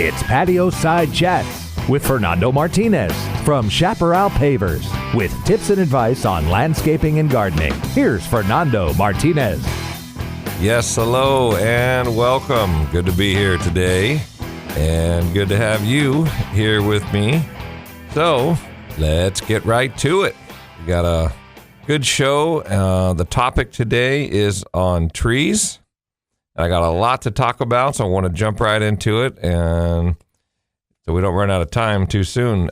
It's Patio Side Chats with Fernando Martinez from Chaparral Pavers with tips and advice on landscaping and gardening. Here's Fernando Martinez. Yes, hello and welcome. Good to be here today and good to have you here with me. So let's get right to it. We got a good show. The topic today is on trees. I got a lot to talk about, so I want to jump right into it, and so we don't run out of time too soon.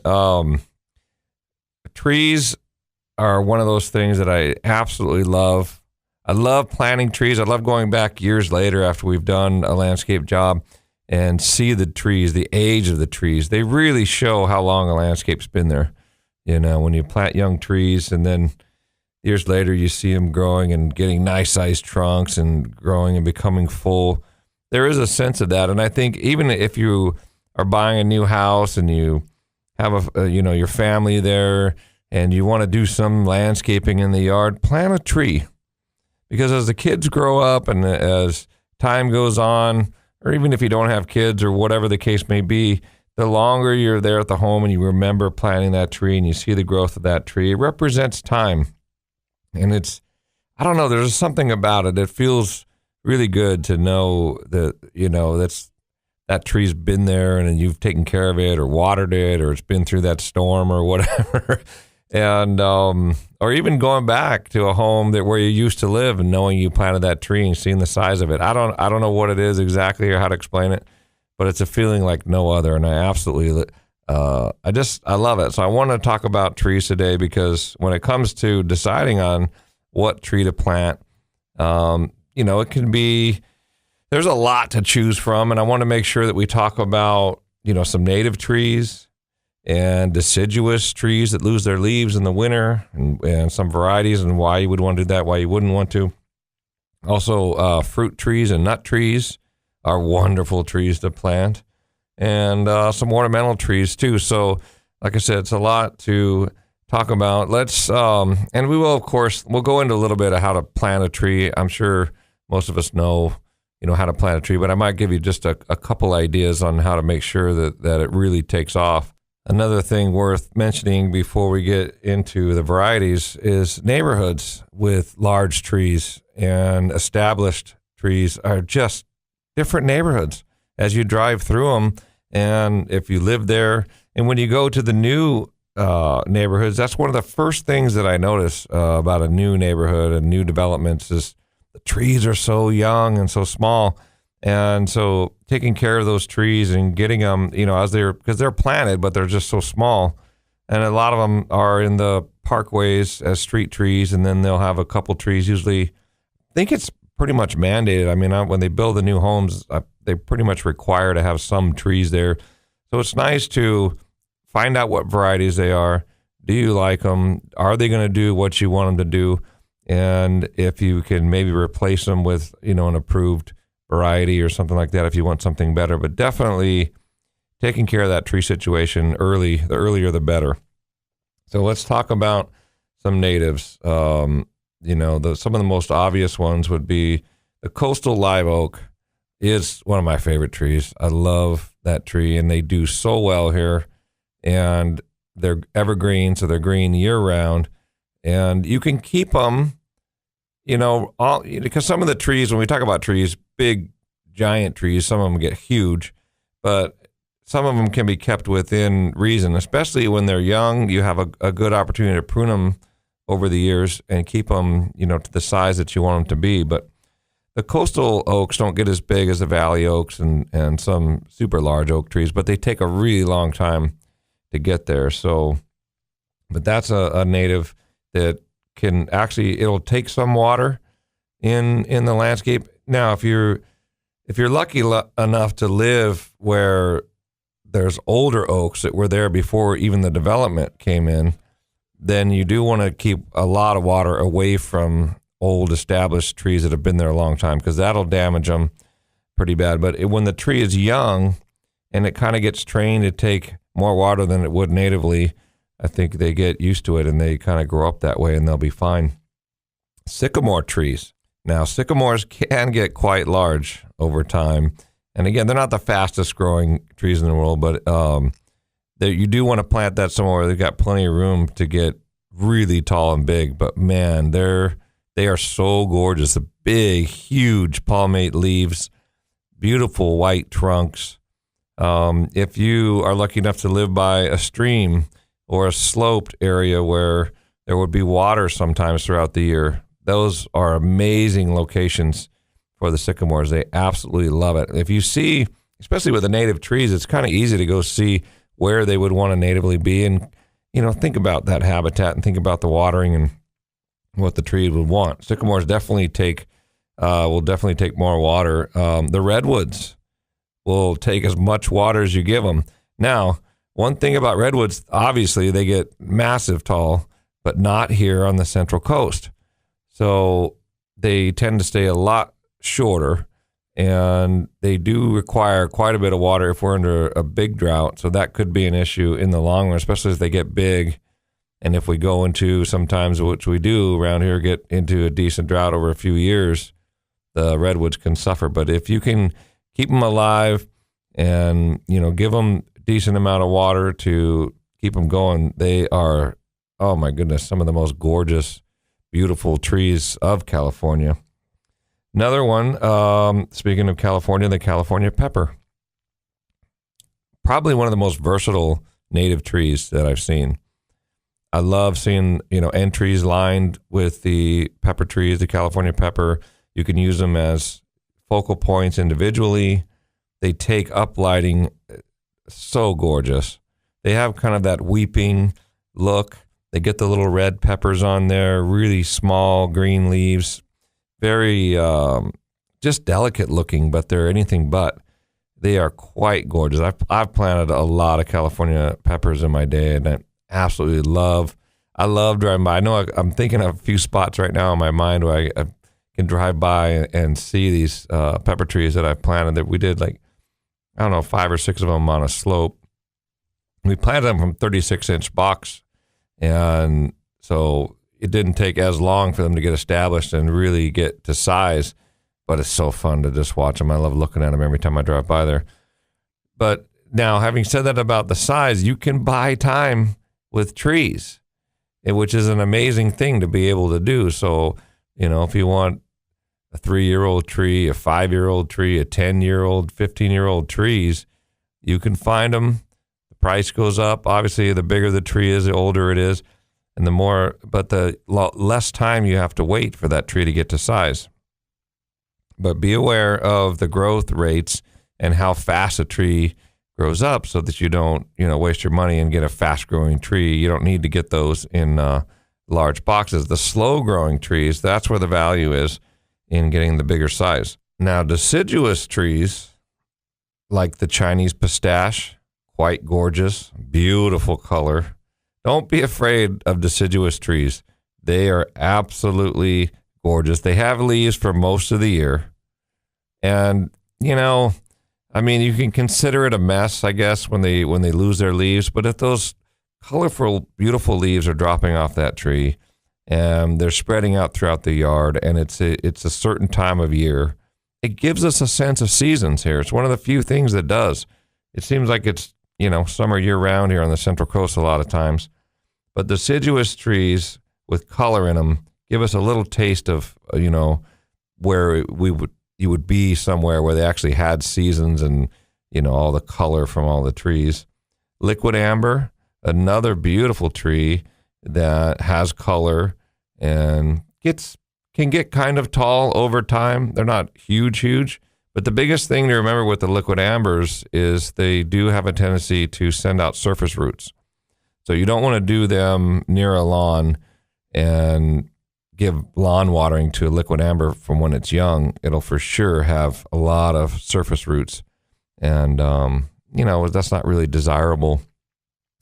Trees are one of those things that I absolutely love. I love planting trees. I love going back years later after we've done a landscape job and see the trees, the age of the trees. They really show how long a landscape's been there. You know, when you plant young trees and then years later you see them growing and getting nice sized trunks and growing and becoming full. There is a sense of that. And I think even if you are buying a new house and you have your family there and you want to do some landscaping in the yard, plant a tree. Because as the kids grow up and as time goes on, or even if you don't have kids or whatever the case may be, the longer you're there at the home and you remember planting that tree and you see the growth of that tree, it represents time. And it's, I don't know, there's something about it. It feels really good to know that, that tree's been there and you've taken care of it or watered it or it's been through that storm or whatever. And, or even going back to a home where you used to live and knowing you planted that tree and seeing the size of it. I don't know what it is exactly or how to explain it, but it's a feeling like no other. And I absolutely, I love it. So I want to talk about trees today because when it comes to deciding on what tree to plant, it can be, there's a lot to choose from. And I want to make sure that we talk about, some native trees and deciduous trees that lose their leaves in the winter and some varieties and why you would want to do that, why you wouldn't want to. Also, fruit trees and nut trees are wonderful trees to plant. And some ornamental trees too. So, like I said, it's a lot to talk about. Let's, and we will, of course, we'll go into a little bit of how to plant a tree. I'm sure most of us know, how to plant a tree, but I might give you just a couple ideas on how to make sure that it really takes off. Another thing worth mentioning before we get into the varieties is neighborhoods with large trees and established trees are just different neighborhoods as you drive through them. And if you live there, and when you go to the new neighborhoods, that's one of the first things that I notice about a new neighborhood and new developments is the trees are so young and so small. And so taking care of those trees and getting them, because they're planted, but they're just so small. And a lot of them are in the parkways as street trees, and then they'll have a couple trees. Usually, I think it's pretty much mandated. I mean, when they build the new homes, they pretty much require to have some trees there. So it's nice to find out what varieties they are. Do you like them? Are they going to do what you want them to do? And if you can maybe replace them with, an approved variety or something like that if you want something better. But definitely taking care of that tree situation early, the earlier the better. So let's talk about some natives. Some of the most obvious ones would be the coastal live oak is one of my favorite trees. I love that tree, and they do so well here. And they're evergreen, so they're green year round. And you can keep them, because some of the trees, when we talk about trees, big, giant trees, some of them get huge, but some of them can be kept within reason, especially when they're young. You have a good opportunity to prune them over the years and keep them, to the size that you want them to be. But the coastal oaks don't get as big as the valley oaks and some super large oak trees, but they take a really long time to get there. So, but that's a native that can actually, it'll take some water in the landscape. Now, if you're lucky enough to live where there's older oaks that were there before even the development came in, then you do want to keep a lot of water away from old established trees that have been there a long time, because that'll damage them pretty bad. But when the tree is young and it kind of gets trained to take more water than it would natively, I think they get used to it and they kind of grow up that way and they'll be fine. Sycamore trees. Now, sycamores can get quite large over time, And again, they're not the fastest growing trees in the world, but you do want to plant that somewhere where they've got plenty of room to get really tall and big. But man, they are so gorgeous. The big, huge palmate leaves, beautiful white trunks. If you are lucky enough to live by a stream or a sloped area where there would be water sometimes throughout the year, those are amazing locations for the sycamores. They absolutely love it. If you see, especially with the native trees, it's kind of easy to go see where they would want to natively be and, think about that habitat and think about the watering and what the tree would want. Sycamores definitely will definitely take more water. The redwoods will take as much water as you give them. Now, one thing about redwoods, obviously they get massive tall, but not here on the Central Coast. So they tend to stay a lot shorter, and they do require quite a bit of water if we're under a big drought. So that could be an issue in the long run, especially as they get big. And if we go into sometimes, which we do around here, get into a decent drought over a few years, the redwoods can suffer. But if you can keep them alive and, give them a decent amount of water to keep them going, they are, oh my goodness, some of the most gorgeous, beautiful trees of California. Another one, speaking of California, the California pepper. Probably one of the most versatile native trees that I've seen. I love seeing, entries lined with the pepper trees, the California pepper. You can use them as focal points individually. They take up lighting, so gorgeous. They have kind of that weeping look. They get the little red peppers on there, really small green leaves, very just delicate looking, but they're anything but. They are quite gorgeous. I've planted a lot of California peppers in my day, and I absolutely I love driving by. I know I'm thinking of a few spots right now in my mind where I can drive by and see these pepper trees that I've planted. That we did 5 or 6 of them on a slope. We planted them from 36-inch box, and so it didn't take as long for them to get established and really get to size, but it's so fun to just watch them. I love looking at them every time I drive by there. But now, having said that about the size, you can buy time with trees, which is an amazing thing to be able to do. So, if you want a 3-year-old tree, a 5-year-old tree, a 10-year-old, 15-year-old trees, you can find them. The price goes up. Obviously, the bigger the tree is, the older it is. And the less time you have to wait for that tree to get to size. But be aware of the growth rates and how fast a tree grows up so that you don't, waste your money and get a fast growing tree. You don't need to get those in large boxes. The slow growing trees, that's where the value is in getting the bigger size. Now, deciduous trees like the Chinese pistache, quite gorgeous, beautiful color. Don't be afraid of deciduous trees. They are absolutely gorgeous. They have leaves for most of the year. And, you can consider it a mess, I guess, when they lose their leaves. But if those colorful, beautiful leaves are dropping off that tree and they're spreading out throughout the yard, and it's a certain time of year, it gives us a sense of seasons here. It's one of the few things that does. It seems like it's, summer year-round here on the Central Coast a lot of times. But deciduous trees with color in them give us a little taste of, where you would be somewhere where they actually had seasons and, all the color from all the trees. Liquid amber, another beautiful tree that has color and can get kind of tall over time. They're not huge, but the biggest thing to remember with the liquid ambers is they do have a tendency to send out surface roots. So you don't want to do them near a lawn and give lawn watering to a liquid amber from when it's young. It'll for sure have a lot of surface roots. And, that's not really desirable,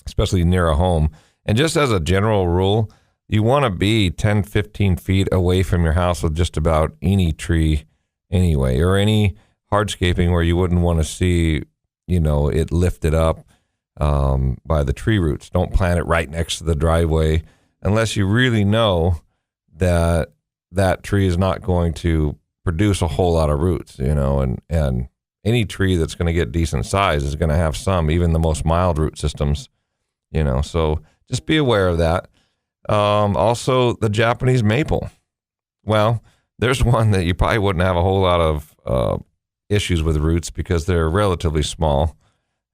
especially near a home. And just as a general rule, you want to be 10, 15 feet away from your house with just about any tree anyway, or any hardscaping where you wouldn't want to see, it lifted up by the tree roots. Don't plant it right next to the driveway unless you really know that tree is not going to produce a whole lot of roots, and any tree that's going to get decent size is going to have some, even the most mild root systems, so just be aware of that. Also, the Japanese maple. Well, there's one that you probably wouldn't have a whole lot of issues with roots because they're relatively small,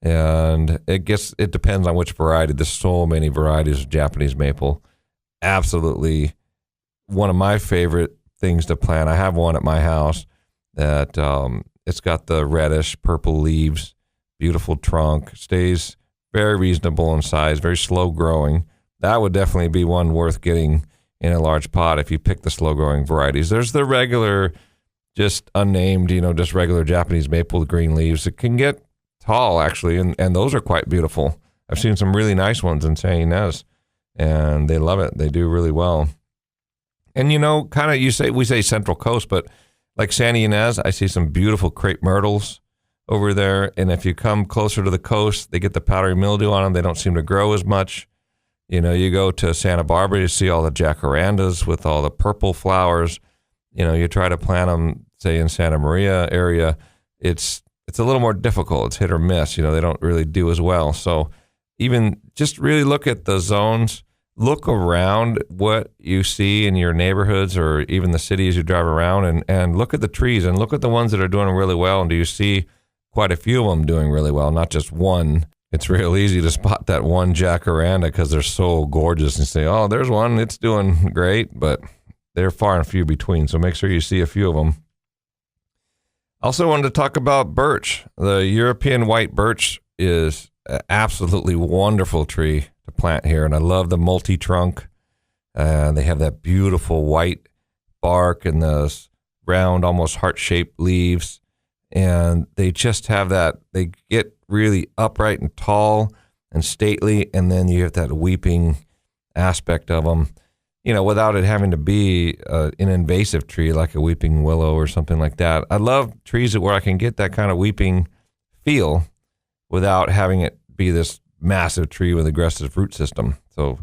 and it depends on which variety. There's so many varieties of Japanese maple. Absolutely one of my favorite things to plant. I have one at my house that it's got the reddish purple leaves, beautiful trunk, stays very reasonable in size, very slow growing. That would definitely be one worth getting in a large pot if you pick the slow growing varieties. There's the regular, just unnamed, just regular Japanese maple with green leaves. It can get tall actually, and those are quite beautiful. I've seen some really nice ones in San Ynez, and they love it. They do really well. And kind of we say Central Coast, but like San Ynez, I see some beautiful crepe myrtles over there. And if you come closer to the coast, they get the powdery mildew on them. They don't seem to grow as much. You go to Santa Barbara, you see all the jacarandas with all the purple flowers. You try to plant them, say in Santa Maria area, it's a little more difficult. It's hit or miss. They don't really do as well. So even just really look at the zones. Look around what you see in your neighborhoods or even the cities you drive around, and look at the trees and look at the ones that are doing really well. And do you see quite a few of them doing really well, not just one? It's real easy to spot that one jacaranda because they're so gorgeous and say, oh, there's one, it's doing great, but they're far and few between. So make sure you see a few of them. Also wanted to talk about birch. The European white birch is an absolutely wonderful tree to plant here, and I love the multi-trunk. They have that beautiful white bark and those round, almost heart-shaped leaves, and they just have that. They get really upright and tall and stately, and then you have that weeping aspect of them, without it having to be an invasive tree like a weeping willow or something like that. I love trees where I can get that kind of weeping feel without having it be this massive tree with aggressive root system. So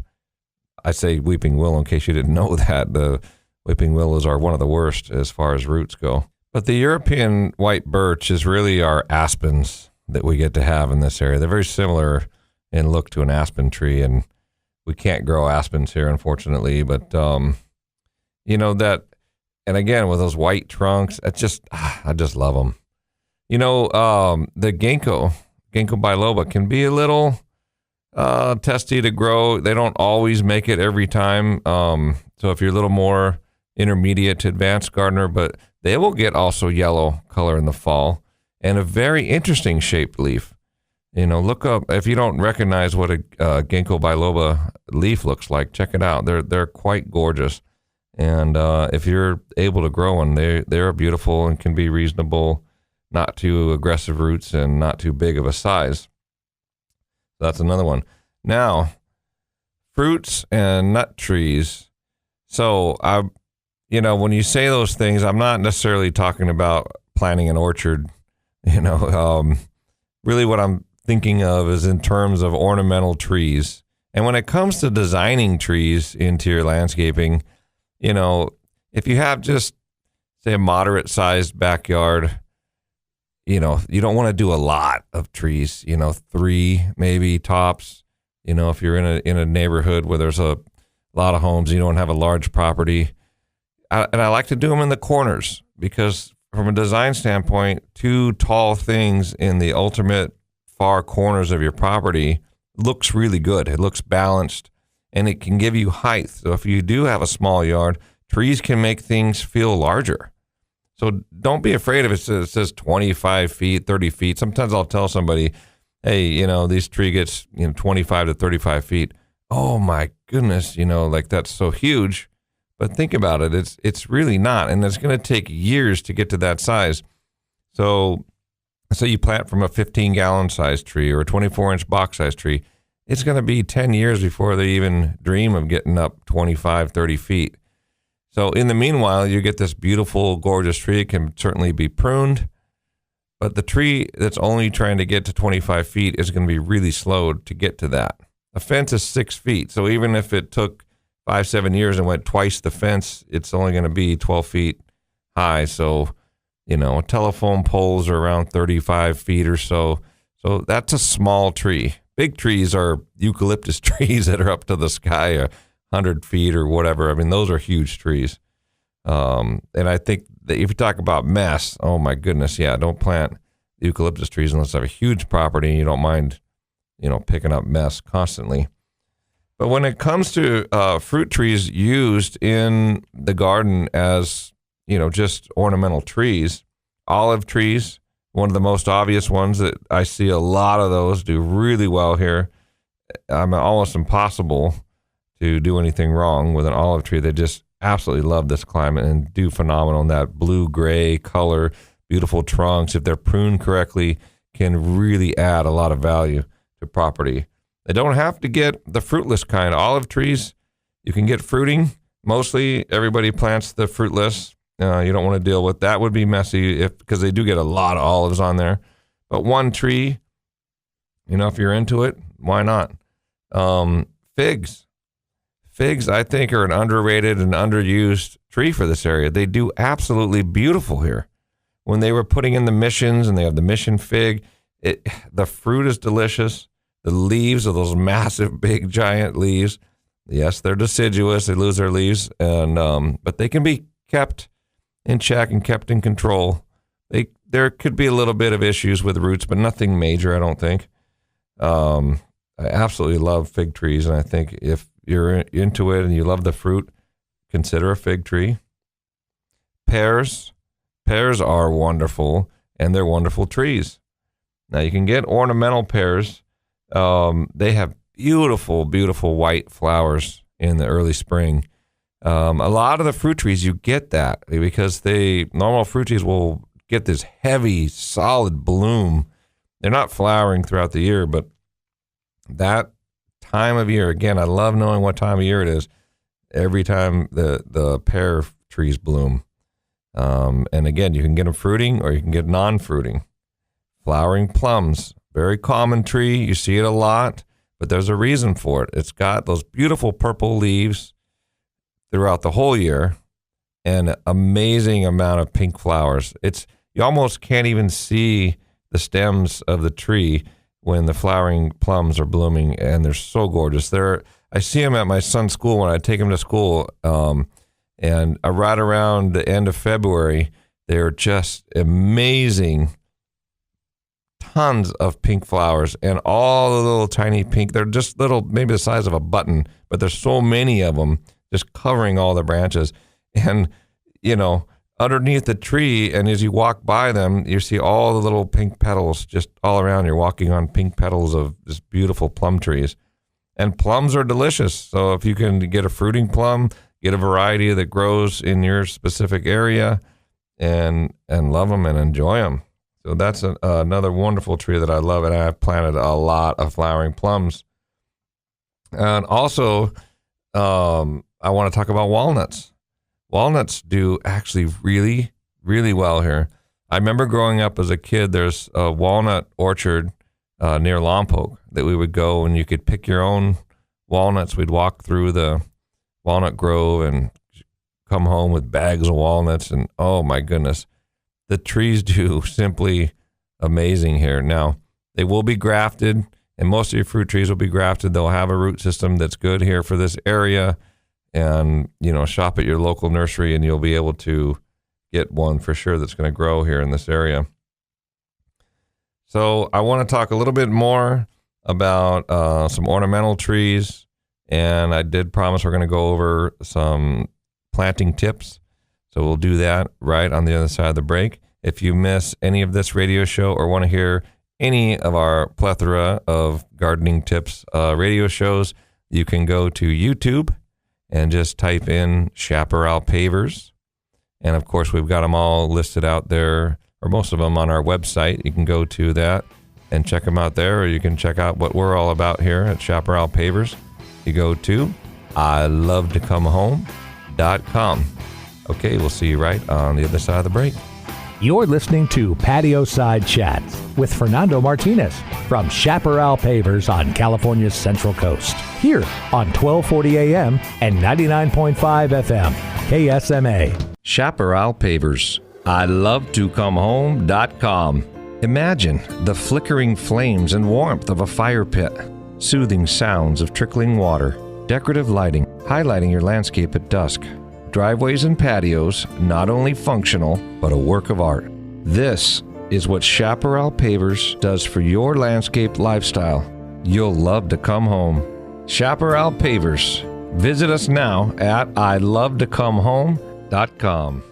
I say weeping willow in case you didn't know that. The weeping willows are one of the worst as far as roots go. But the European white birch is really our aspens that we get to have in this area. They're very similar in look to an aspen tree, and we can't grow aspens here, unfortunately. But, that, and again, with those white trunks, I just love them. The ginkgo biloba can be a little testy to grow. They don't always make it every time. So if you're a little more intermediate to advanced gardener, but they will get also yellow color in the fall and a very interesting shaped leaf. Look up, if you don't recognize what a ginkgo biloba leaf looks like, check it out. They're quite gorgeous. And if you're able to grow one, they're beautiful and can be reasonable, not too aggressive roots and not too big of a size. That's another one. Now, fruits and nut trees. So when you say those things, I'm not necessarily talking about planting an orchard. Really what I'm thinking of is in terms of ornamental trees. And when it comes to designing trees into your landscaping, if you have just, say, a moderate sized backyard, you don't want to do a lot of trees, 3 maybe tops. If you're in a neighborhood where there's a lot of homes, you don't have a large property. And I like to do them in the corners because from a design standpoint, 2 tall things in the ultimate far corners of your property looks really good. It looks balanced and it can give you height. So if you do have a small yard, trees can make things feel larger. So don't be afraid if it says 25 feet, 30 feet. Sometimes I'll tell somebody, hey, this tree gets 25 to 35 feet. Oh my goodness, that's so huge. But think about it, it's really not, and it's going to take years to get to that size. So you plant from a 15-gallon size tree or a 24-inch box size tree, it's going to be 10 years before they even dream of getting up 25, 30 feet. So in the meanwhile, you get this beautiful, gorgeous tree. It can certainly be pruned, but the tree that's only trying to get to 25 feet is going to be really slow to get to that. A fence is 6 feet, so even if it took 5-7 years and went twice the fence, it's only going to be 12 feet high. So, telephone poles are around 35 feet or so. So that's a small tree. Big trees are eucalyptus trees that are up to the sky, 100 feet or whatever. I mean, those are huge trees. And I think that if you talk about mess, oh my goodness, yeah, don't plant eucalyptus trees unless you have a huge property and you don't mind, picking up mess constantly. But when it comes to fruit trees used in the garden as, just ornamental trees, olive trees, one of the most obvious ones that I see a lot of those do really well here. I'm almost impossible to do anything wrong with an olive tree. They just absolutely love this climate and do phenomenal in that blue-gray color, beautiful trunks. If they're pruned correctly, can really add a lot of value to property. They don't have to get the fruitless kind. Olive trees, you can get fruiting. Mostly everybody plants the fruitless. You don't want to deal with that. Would be messy because they do get a lot of olives on there. But one tree, if you're into it, why not? Figs. Figs, I think, are an underrated and underused tree for this area. They do absolutely beautiful here. When they were putting in the missions, and they have the mission fig, the fruit is delicious. The leaves are those massive, big, giant leaves. Yes, they're deciduous. They lose their leaves, but they can be kept in check and kept in control. There could be a little bit of issues with roots, but nothing major, I don't think. I absolutely love fig trees, and I think if you're into it and you love the fruit, consider a fig tree. Pears are wonderful, and they're wonderful trees. Now, you can get ornamental pears. They have beautiful, beautiful white flowers in the early spring. A lot of the fruit trees, you get that because normal fruit trees will get this heavy, solid bloom. They're not flowering throughout the year, but that time of year, again, I love knowing what time of year it is. Every time the pear trees bloom. And again, you can get them fruiting or you can get non-fruiting. Flowering plums, very common tree. You see it a lot, but there's a reason for it. It's got those beautiful purple leaves throughout the whole year and an amazing amount of pink flowers. You almost can't even see the stems of the tree when the flowering plums are blooming, and they're so gorgeous. I see them at my son's school when I take him to school, and right around the end of February, they're just amazing. Tons of pink flowers and all the little tiny pink. They're just little, maybe the size of a button, but there's so many of them just covering all the branches. And, underneath the tree, and as you walk by them, you see all the little pink petals just all around. You're walking on pink petals of just beautiful plum trees. And plums are delicious. So if you can get a fruiting plum, get a variety that grows in your specific area and love them and enjoy them. So that's another wonderful tree that I love, and I've planted a lot of flowering plums. And also, I want to talk about walnuts. Walnuts do actually really, really well here. I remember growing up as a kid, there's a walnut orchard near Lompoc that we would go, and you could pick your own walnuts. We'd walk through the walnut grove and come home with bags of walnuts, and oh my goodness. The trees do simply amazing here. Now, they will be grafted, and most of your fruit trees will be grafted. They'll have a root system that's good here for this area. And, shop at your local nursery, and you'll be able to get one for sure that's going to grow here in this area. So I want to talk a little bit more about some ornamental trees. And I did promise we're going to go over some planting tips. So we'll do that right on the other side of the break. If you miss any of this radio show or want to hear any of our plethora of gardening tips radio shows, you can go to YouTube and just type in Chaparral Pavers. And of course, we've got them all listed out there, or most of them on our website. You can go to that and check them out there, or you can check out what we're all about here at Chaparral Pavers. You go to ilovetocomehome.com. Okay, we'll see you right on the other side of the break. You're listening to Patio Side Chats with Fernando Martinez from Chaparral Pavers on California's Central Coast. Here on 1240 AM and 99.5 FM, KSMA. Chaparral Pavers, ilovetocomehome.com. Imagine the flickering flames and warmth of a fire pit, soothing sounds of trickling water, decorative lighting, highlighting your landscape at dusk, driveways and patios, not only functional, but a work of art. This is what Chaparral Pavers does for your landscape lifestyle. You'll love to come home. Chaparral Pavers. Visit us now at ilovetocomehome.com.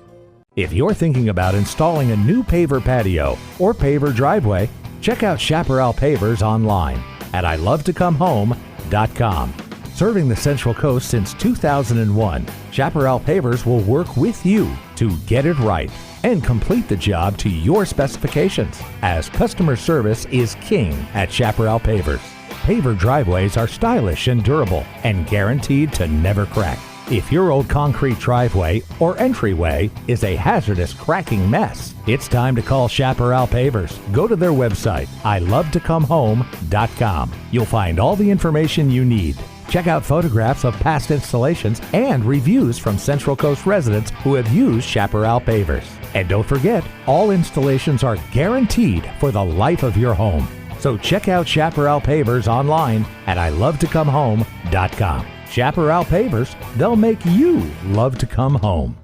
If you're thinking about installing a new paver patio or paver driveway, check out Chaparral Pavers online at ilovetocomehome.com. Serving the Central Coast since 2001, Chaparral Pavers will work with you to get it right and complete the job to your specifications, as customer service is king at Chaparral Pavers. Paver driveways are stylish and durable and guaranteed to never crack. If your old concrete driveway or entryway is a hazardous cracking mess, it's time to call Chaparral Pavers. Go to their website, ilovetocomehome.com. You'll find all the information you need. Check out photographs of past installations and reviews from Central Coast residents who have used Chaparral Pavers. And don't forget, all installations are guaranteed for the life of your home. So check out Chaparral Pavers online at ilovetocomehome.com. Chaparral Pavers, they'll make you love to come home.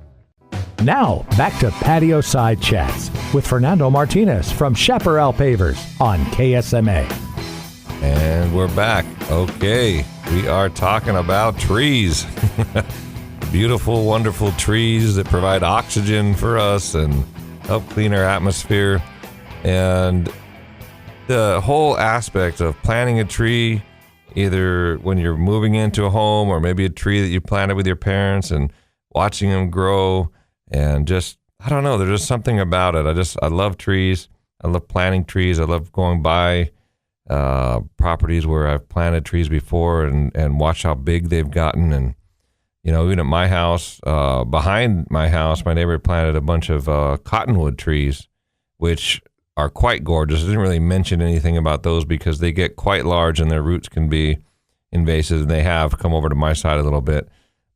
Now, back to Patio Side Chats with Fernando Martinez from Chaparral Pavers on KSMA. And we're back. Okay, we are talking about trees. Beautiful, wonderful trees that provide oxygen for us and help clean our atmosphere. And the whole aspect of planting a tree, either when you're moving into a home or maybe a tree that you planted with your parents and watching them grow, and just, I don't know, there's just something about it. I love trees. I love planting trees. I love going by properties where I've planted trees before and watch how big they've gotten. And, you know, even at my house, behind my house, my neighbor planted a bunch of cottonwood trees, which are quite gorgeous. I didn't really mention anything about those because they get quite large and their roots can be invasive, and they have come over to my side a little bit.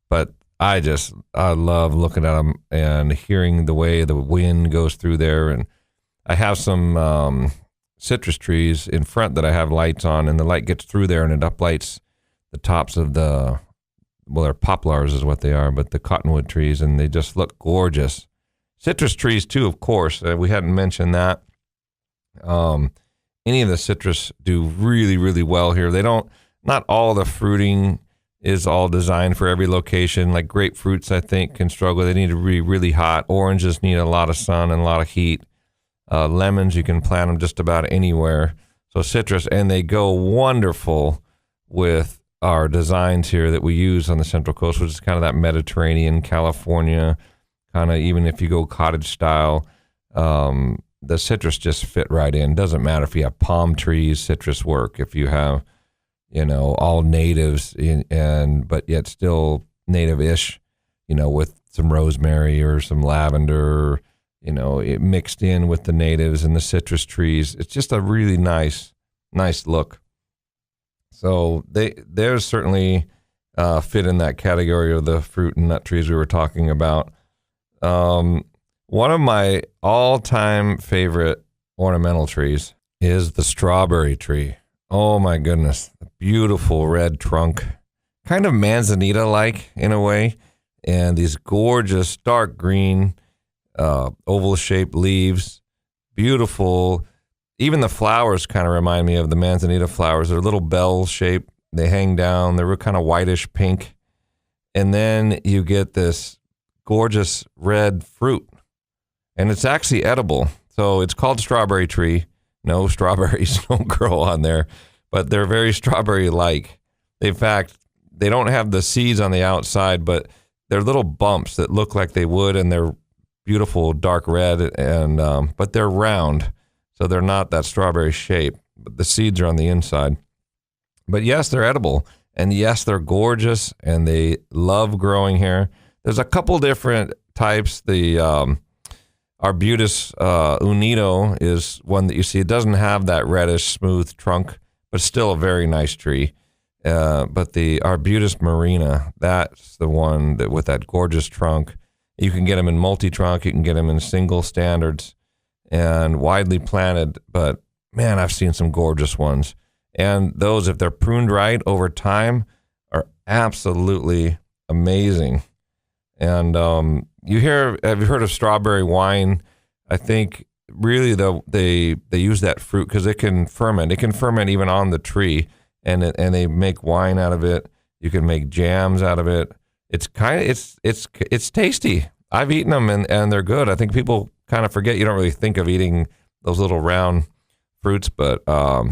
But I love looking at them and hearing the way the wind goes through there. And I have some citrus trees in front that I have lights on, and the light gets through there and it uplights the tops of they're poplars is what they are, but the cottonwood trees, and they just look gorgeous. Citrus trees too, of course. We hadn't mentioned that. Any of the citrus do really, really well here. Not all the fruiting is all designed for every location. Like grapefruits, I think, can struggle. They need to be really hot. Oranges need a lot of sun and a lot of heat. Lemons, you can plant them just about anywhere. So citrus, and they go wonderful with our designs here that we use on the Central Coast, which is kind of that Mediterranean, California, kind of, even if you go cottage style, the citrus just fit right in. Doesn't matter if you have palm trees, citrus work. If you have, all natives but yet still native-ish, with some rosemary or some lavender, it mixed in with the natives and the citrus trees. It's just a really nice look. So they're certainly fit in that category of the fruit and nut trees we were talking about. One of my all-time favorite ornamental trees is the strawberry tree. Oh my goodness, a beautiful red trunk, kind of manzanita-like in a way, and these gorgeous dark green oval-shaped leaves, beautiful. Even the flowers kind of remind me of the manzanita flowers. They're little bell-shaped. They hang down. They're kind of whitish pink. And then you get this gorgeous red fruit. And it's actually edible. So it's called strawberry tree. No, strawberries don't grow on there. But they're very strawberry-like. In fact, they don't have the seeds on the outside, but they're little bumps that look like they would, and they're beautiful dark red, and but they're round. So they're not that strawberry shape, but the seeds are on the inside. But yes, they're edible. And yes, they're gorgeous, and they love growing here. There's a couple different types. The Arbutus unido is one that you see. It doesn't have that reddish, smooth trunk, but still a very nice tree. But the Arbutus marina, that's the one that with that gorgeous trunk. You can get them in multi-trunk. You can get them in single standards and widely planted. But, man, I've seen some gorgeous ones. And those, if they're pruned right over time, are absolutely amazing. And have you heard of strawberry wine? I think really they use that fruit because it can ferment. It can ferment even on the tree, and they make wine out of it. You can make jams out of it. It's tasty. I've eaten them and they're good. I think people kind of forget you don't really think of eating those little round fruits, but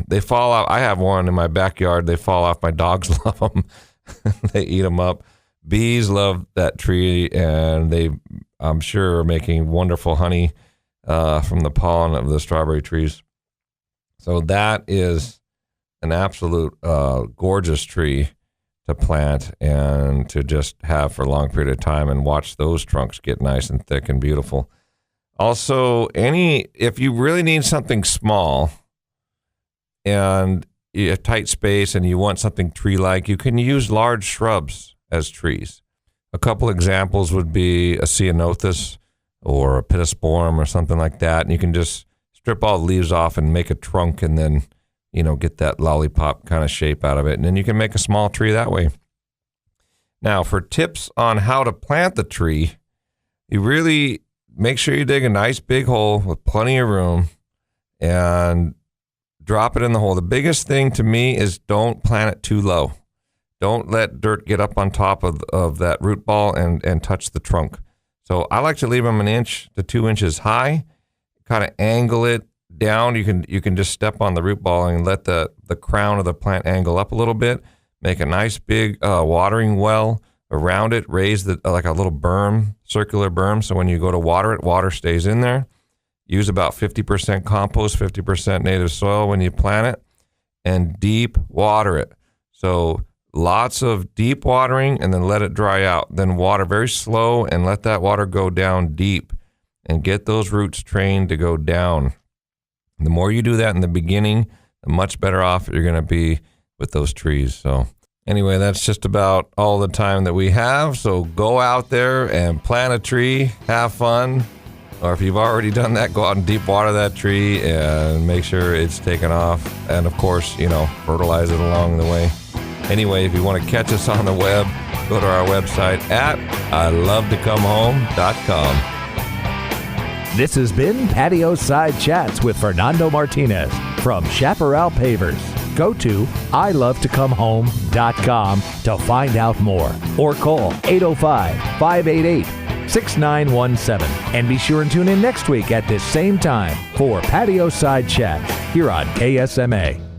they fall out. I have one in my backyard. They fall off. My dogs love them. They eat them up. Bees love that tree, and I'm sure, are making wonderful honey from the pollen of the strawberry trees. So that is an absolute gorgeous tree to plant and to just have for a long period of time and watch those trunks get nice and thick and beautiful. Also, if you really need something small and a tight space and you want something tree-like, you can use large shrubs as trees. A couple examples would be a ceanothus or a pittosporum or something like that. And you can just strip all the leaves off and make a trunk and then, get that lollipop kind of shape out of it. And then you can make a small tree that way. Now, for tips on how to plant the tree, you really make sure you dig a nice big hole with plenty of room and drop it in the hole. The biggest thing to me is don't plant it too low. Don't let dirt get up on top of that root ball and touch the trunk. So I like to leave them 1 inch to 2 inches high, kind of angle it down. You can just step on the root ball and let the crown of the plant angle up a little bit. Make a nice big watering well around it. Raise like a little berm, circular berm. So when you go to water it, water stays in there. Use about 50% compost, 50% native soil when you plant it, and deep water it. So lots of deep watering and then let it dry out. Then water very slow and let that water go down deep and get those roots trained to go down. The more you do that in the beginning, the much better off you're going to be with those trees. So anyway, that's just about all the time that we have. So go out there and plant a tree, have fun. Or if you've already done that, go out and deep water that tree and make sure it's taken off. And of course, fertilize it along the way. Anyway, if you want to catch us on the web, go to our website at ilovetoComeHome.com. This has been Patio Side Chats with Fernando Martinez from Chaparral Pavers. Go to ilovetoComeHome.com to find out more or call 805-588-6917. And be sure and tune in next week at this same time for Patio Side Chats here on KSMA.